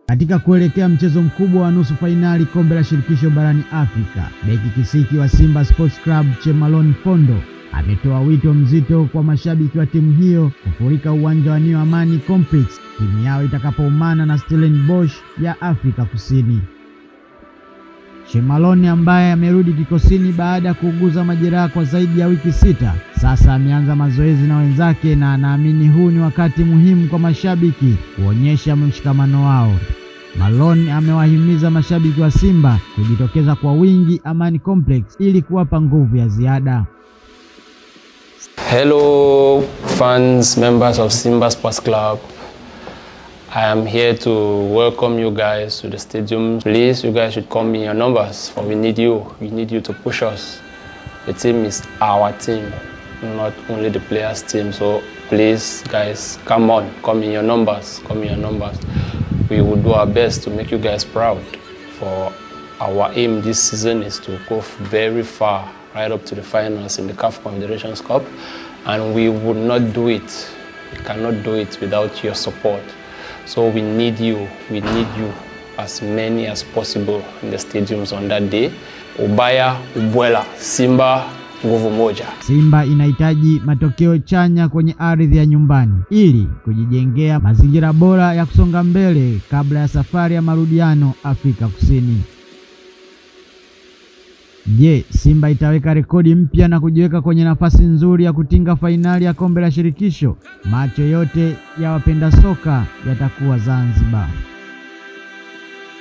Katika kuelekea mchezo mkubwa wa nusu fainali kombe la shirikisho barani Afrika, beki kisiki wa Simba Sports Club Chemalon Fondo ametoa wito mzito kwa mashabiki wa timu hiyo kufurika uwanja wa New Amani Complex timu yao itakapoumana na Stellenbosch ya Afrika Kusini. Chemalon ambaye amerudi kikosini baada ya kuuguza majeraha kwa zaidi ya wiki 6, sasa ameanza mazoezi na wenzake na anaamini huu ni wakati muhimu kwa mashabiki kuonyesha mshikamano wao. Malon amewahimiza mashabiki wa Simba kujitokeza kwa wingi Amani Complex ili kuwapa nguvu ya ziada. Hello fans, members of Simba Sports Club. I am here to welcome you guys to the stadium. Please, you guys should call me your numbers, for we need you. We need you to push us. The team is our team, not only the players' team. So please, guys, come on, call me your numbers. Call me your numbers. We will do our best to make you guys proud. For our aim this season is to go very far, right up to the finals in the CAF Confederations Cup, and we would not do it. We cannot do it without your support. So we need you as many as possible in the stadiums on that day. Ubaya, Ubwela, Simba, nguvu moja. Simba inahitaji matokeo chanya kwenye ardhi ya nyumbani ili kujijengea mazingira bora ya kusonga mbele kabla ya safari ya marudiano Afrika Kusini. Je, Simba itaweka rekodi mpya na kujiweka kwenye nafasi nzuri ya kutinga fainali ya kombe la shirikisho? Macho yote ya wapenda soka yatakuwa Zanzibar.